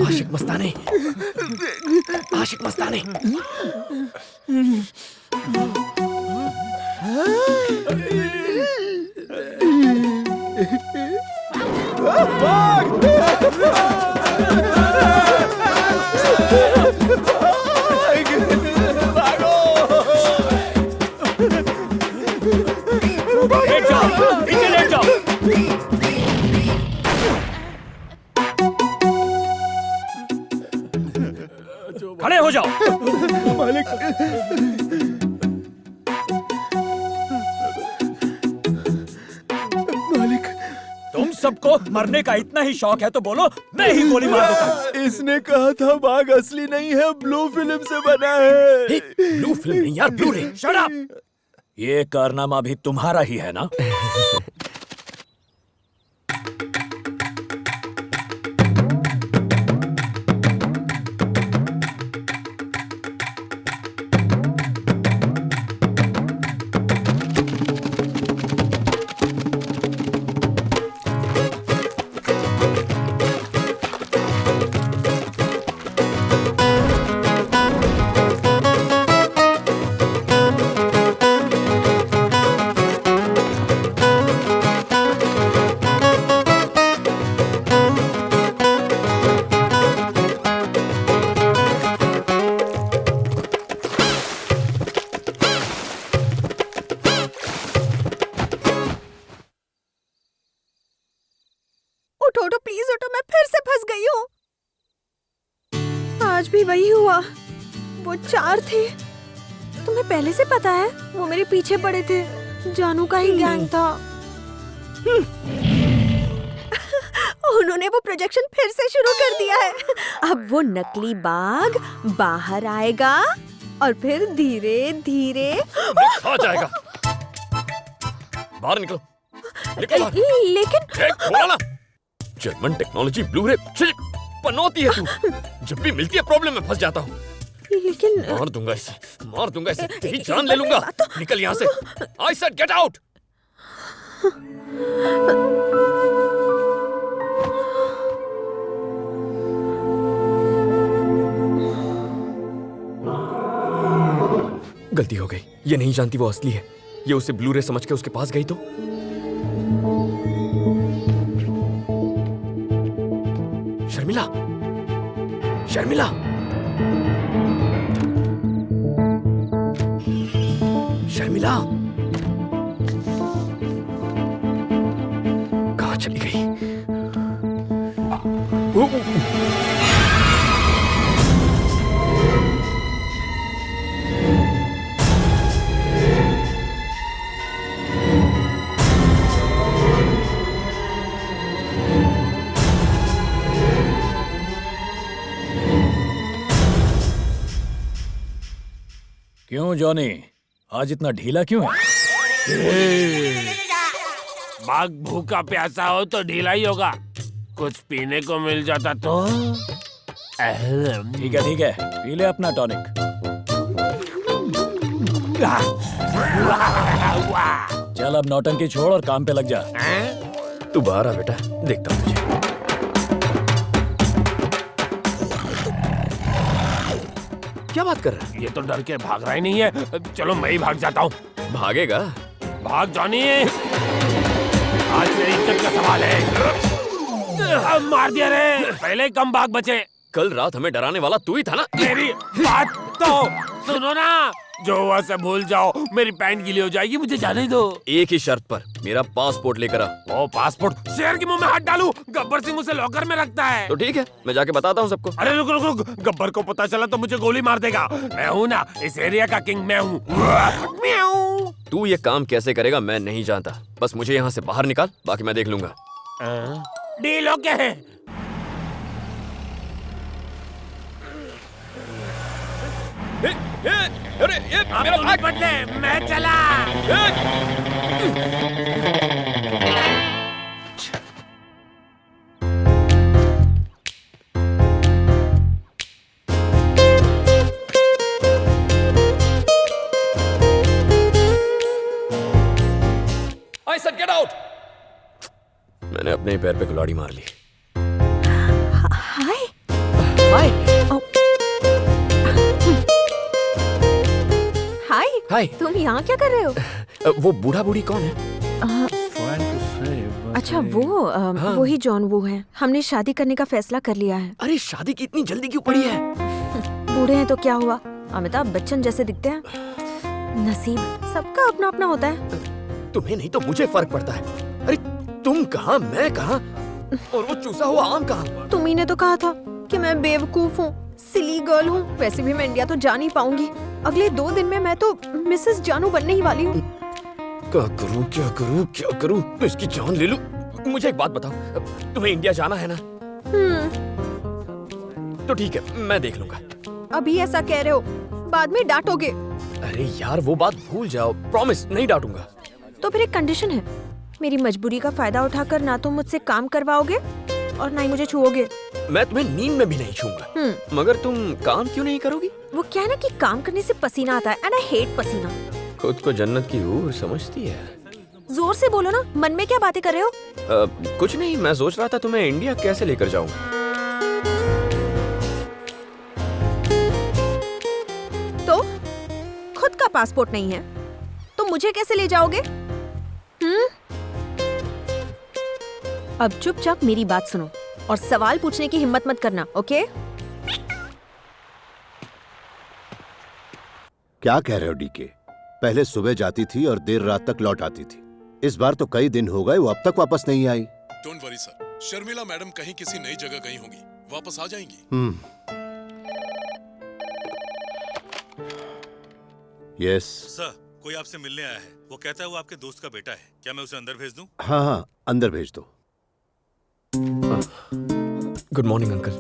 आशिक मस्तानी, आशिक मस्तानी। Late जाओ, पीछे late जाओ। खड़े हो जाओ। मालिक, मालिक, तुम सबको मरने का इतना ही शौक है तो बोलो, मैं ही गोली मार दूंगा। इसने कहा था बाघ असली नहीं है, ब्लू फिल्म से बना है। ब्लू फिल्म नहीं यार, ब्लू रे। Shut up. ये कारनामा भी तुम्हारा ही है ना? उठो उठो प्लीज उठो, मैं फिर से फंस गई हूँ। आज भी वही हुआ। वो 4 थे। तुम्हें पहले से पता है, वो मेरे पीछे पड़े थे। जानू का ही गैंग था। उन्होंने वो प्रोजेक्शन फिर से शुरू कर दिया है। अब वो नकली बाघ बाहर आएगा और फिर धीरे धीरे खा जाएगा। बाहर निकलो, निकलो बाहर। लेकिन बोला ना, जर्मन टेक्नोलॉजी ब्लू रे पनौती है तू। जब भी मिलती है प्रॉब्लम में फंस जाता हूँ। लेकिन मार दूंगा इसे, मार दूंगा इसे, तेरी जान ले लूंगा। निकल यहाँ से। I said get out। गलती हो गई। ये नहीं जानती वो असली है। ये उसे ब्लू रे समझ के उसके पास गई तो। शर्मिला, शर्मिला, शर्मिला, कहाँ चली गई? क्यों जॉनी, आज इतना ढीला क्यों है? बाघ भूखा प्यासा हो तो ढीला ही होगा। कुछ पीने को मिल जाता तो। ठीक है, पी ले अपना टॉनिक। चल अब नौटंकी छोड़ और काम पे लग जा। तू बाहर आ बेटा, देखता हूँ तुझे। क्या बात कर रहा है? ये तो डर के भाग रहा ही नहीं है। चलो मैं ही भाग जाता हूँ। भागेगा? भाग जॉनी, आज मेरी इज्जत का सवाल है। अब मार दिया रे, पहले ही कम भाग बचे। कल रात हमें डराने वाला तू ही था ना? मेरी बात तो सुनो ना। जो हुआ से भूल जाओ, मेरी पैंट गीली हो जाएगी, मुझे जाने दो। एक ही शर्त पर, मेरा पासपोर्ट लेकर आ। ओ पासपोर्ट? शेर के मुंह में हाथ डालूं? गब्बर सिंह उसे लॉकर में रखता है। तो ठीक है, मैं जाके बताता हूँ सबको। अरे रुक रुक रुक, गब्बर को पता चला तो मुझे गोली मार देगा। मैं हूँ ना, इस एरिया का किंग मैं हूँ। तू ये काम कैसे करेगा मैं नहीं जानता, बस मुझे यहाँ से बाहर निकाल, बाकी मैं देख लूंगा। डील ओके है। अरे ये अब मेरा तुम बैग। बदले, मैं चला। I said get out. मैंने अपने ही पैर पे कुल्हाड़ी मार ली। हाय। हाय। हाय। हाय। तुम यहाँ क्या कर रहे हो? वो बूढ़ा बूढ़ी कौन है? अच्छा वो वही जॉन वो है। हमने शादी करने का फैसला कर लिया है। अरे शादी की इतनी जल्दी क्यों पड़ी है? बूढ़े हैं तो क्या हुआ, अमिताभ बच्चन जैसे दिखते हैं। नसीब, सबका अपना अपना होता है। तुम्हें नहीं तो मुझे फर्क पड़ता है। अरे तुम कहाँ, मैं कहाँ, और वो चूसा हुआ आम कहाँ? तुम्ही ने तो कहा था कि मैं बेवकूफ हूँ, सिली गर्ल हूँ। वैसे भी मैं इंडिया तो जा नहीं पाऊंगी। अगले 2 दिन में मैं तो मिसेस जानू बनने ही वाली हूँ। क्या करूँ क्या करूँ क्या करूँ? मैं इसकी जान ले लूं? मुझे एक बात बताओ, तुम्हें इंडिया जाना है ना? तो ठीक है, मैं देख लूंगा। अभी ऐसा कह रहे हो, बाद में डांटोगे। अरे यार वो बात भूल जाओ, प्रॉमिस नहीं डांटूंगा। तो फिर एक कंडीशन है, मेरी मजबूरी का फायदा उठाकर ना तुम मुझसे काम करवाओगे और ना ही मुझे छुओगे। मैं तुम्हें नींद में भी नहीं छूंगा। मगर तुम काम क्यों नहीं करोगी? वो क्या है ना कि काम करने से पसीना आता है एंड आई हेट पसीना। खुद को जन्नत की हूर समझती है। जोर से बोलो ना, मन में क्या बातें कर रहे हो? कुछ नहीं, मैं सोच रहा था तुम्हें इंडिया कैसे लेकर जाऊंगा। तो खुद का पासपोर्ट नहीं है तो मुझे कैसे ले जाओगे? अब चुपचाप मेरी बात सुनो और सवाल पूछने की हिम्मत मत करना, ओके? क्या कह रहे हो डीके? पहले सुबह जाती थी और देर रात तक लौट आती थी। इस बार तो कई दिन हो गए वो अब तक वापस नहीं आई। Don't worry sir, Sharmila madam कहीं किसी नई जगह गई होंगी, वापस आ जाएंगी। यस सर, कोई आपसे मिलने आया है। वो कहता है वो आपके दोस्त का बेटा है। क्या मैं उसे अंदर भेज दूं? हाँ, अंदर भेज दो। Good morning uncle.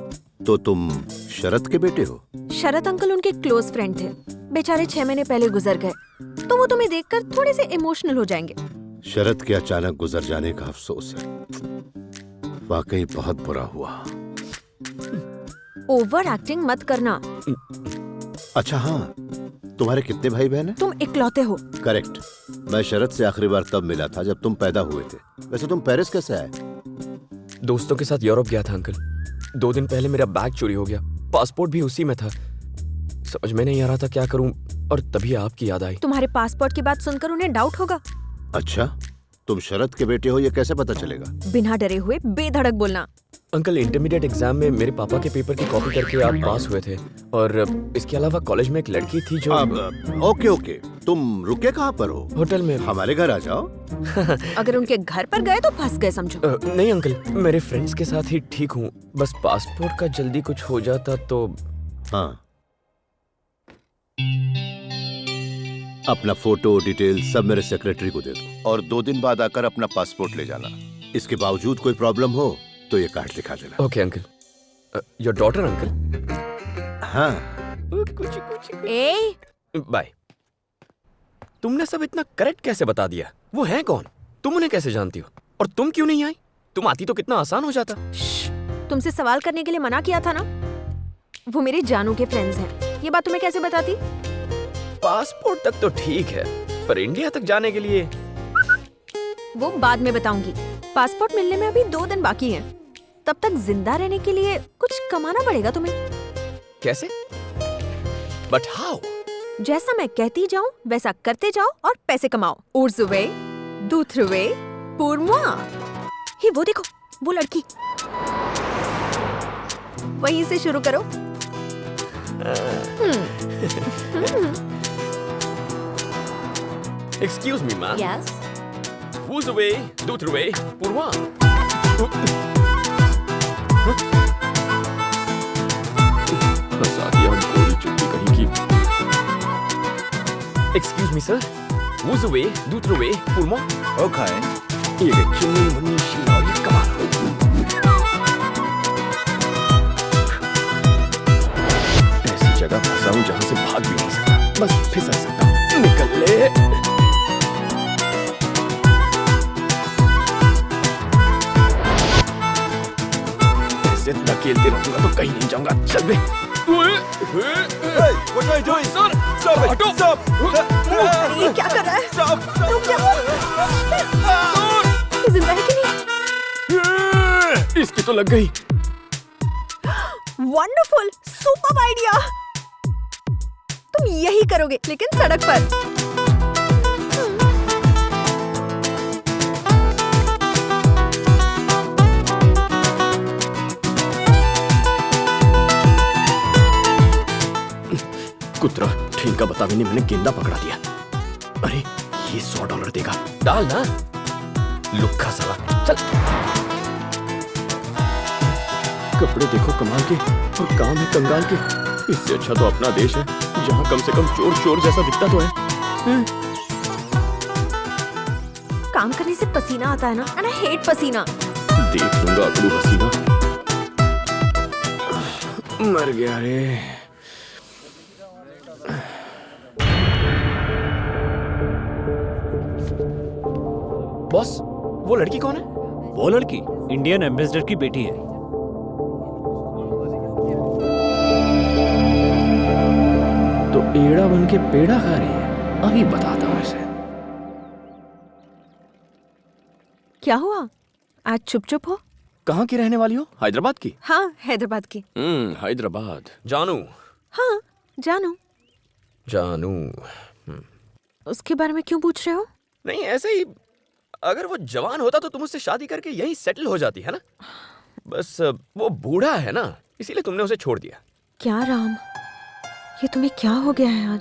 तो तुम शरद के बेटे हो? शरद अंकल उनके क्लोज फ्रेंड थे, बेचारे 6 महीने पहले गुजर गए, तो वो तुम्हें देखकर थोड़े से इमोशनल हो जाएंगे। शरद के अचानक गुजर जाने का अफसोस है, वाकई बहुत बुरा हुआ। ओवर एक्टिंग मत करना। अच्छा हाँ, तुम्हारे कितने भाई बहन हैं? तुम इकलौते हो। करेक्ट। मैं शरद से आखिरी बार तब मिला था जब तुम पैदा हुए थे। वैसे तुम पेरिस कैसे आए? दोस्तों के साथ यूरोप गया था अंकल। 2 दिन पहले मेरा बैग चोरी हो गया, पासपोर्ट भी उसी में था। समझ में नहीं आ रहा था क्या करूं, और तभी आपकी याद आई। तुम्हारे पासपोर्ट की बात सुनकर उन्हें डाउट होगा। अच्छा, तुम शरद के बेटे हो ये कैसे पता चलेगा? बिना डरे हुए बेधड़क बोलना। अंकल इंटरमीडिएट एग्जाम में मेरे पापा के पेपर की कॉपी करके आप पास हुए थे, और इसके अलावा कॉलेज में एक लड़की थी जो ओके, तुम रुके कहाँ पर हो? होटल में। हमारे घर आ जाओ। अगर उनके घर पर गए तो फंस गए समझो। नहीं अंकल, मेरे फ्रेंड्स के साथ ही ठीक हूँ। बस पासपोर्ट का जल्दी कुछ हो जाता तो। हाँ, अपना फोटो डिटेल सब मेरे सेक्रेटरी को दे दो और 2 दिन बाद आकर अपना पासपोर्ट ले जाना। इसके बावजूद कोई प्रॉब्लम हो तो ये कार्ड दिखा देना। Okay uncle. Your daughter uncle? हाँ। ए बाय। तुमने सब इतना करेक्ट कैसे बता दिया? वो है कौन? तुम उन्हें कैसे जानती हो? और तुम क्यों नहीं आई? तुम आती तो कितना आसान हो जाता। तुमसे सवाल करने के लिए मना किया था ना। वो मेरे जानू के फ्रेंड्स हैं। ये बात तुम्हें कैसे बताती? पासपोर्ट तक तो ठीक है, पर इंडिया तक जाने के लिए। वो बाद में बताऊंगी। पासपोर्ट मिलने में अभी 2 दिन बाकी हैं। तब तक जिंदा रहने के लिए कुछ कमाना पड़ेगा तुम्हें। कैसे? But how? जैसा मैं कहती जाऊं वैसा करते जाओ और पैसे कमाओ। उर्जुवे, दूथरुवे, पुरमुआ। ही वो देखो, वो लड़की। वहीं से शुरू करो। Excuse me, ma'am. Yes. Who's away? Dutrue, Purwa. Excuse me, sir. Who's away? Dutrue, Purwa. Okay. ये चुन्नी मुन्नी शीला और ये कमाल। ऐसी जगह फंसा हूँ जहाँ से भाग भी नहीं सकता। बस फिसल सकता हूँ। निकल ले। ऐसे धकेलते रहूंगा तो कहीं नहीं जाऊंगा। चल बे। What are you doing? Sir, Stop it! हटो। Stop! ये क्या कर रहा है? Stop! रुक जाओ। ये जिंदा है कि नहीं? इसकी तो लग गई। Wonderful, super idea. तुम यही करोगे, लेकिन सड़क पर। कुतरा ठेंगा बतावे ने मैंने गेंदा पकड़ा दिया। अरे ये $100 देगा। डाल ना लुक्खा साला। चल। कपड़े देखो कमाल के और काम है कंगाल के। इससे अच्छा तो अपना देश है जहाँ कम से कम चोर चोर जैसा दिखता तो है। काम करने से पसीना आता है ना, and I hate पसीना। देख लूंगा अकड़ू हसीना। मर गया रे। बॉस, वो लड़की कौन है? वो लड़की इंडियन एम्बेसडर की बेटी है। तो एड़ा बन के पेड़ा खा रही है। अभी बताता हूँ इसे। क्या हुआ? आज चुप चुप हो? कहाँ की रहने वाली हो? हैदराबाद की? हाँ, हैदराबाद की। हैदराबाद। जानू। हाँ, जानू। जानू। उसके बारे में क्यों पूछ रहे हो? नहीं ऐसे ही। अगर वो जवान होता तो तुम उससे शादी करके यहीं सेटल हो जाती है ना। बस वो बूढ़ा है ना, इसीलिए तुमने उसे छोड़ दिया। क्या राम, ये तुम्हें क्या हो गया है आज?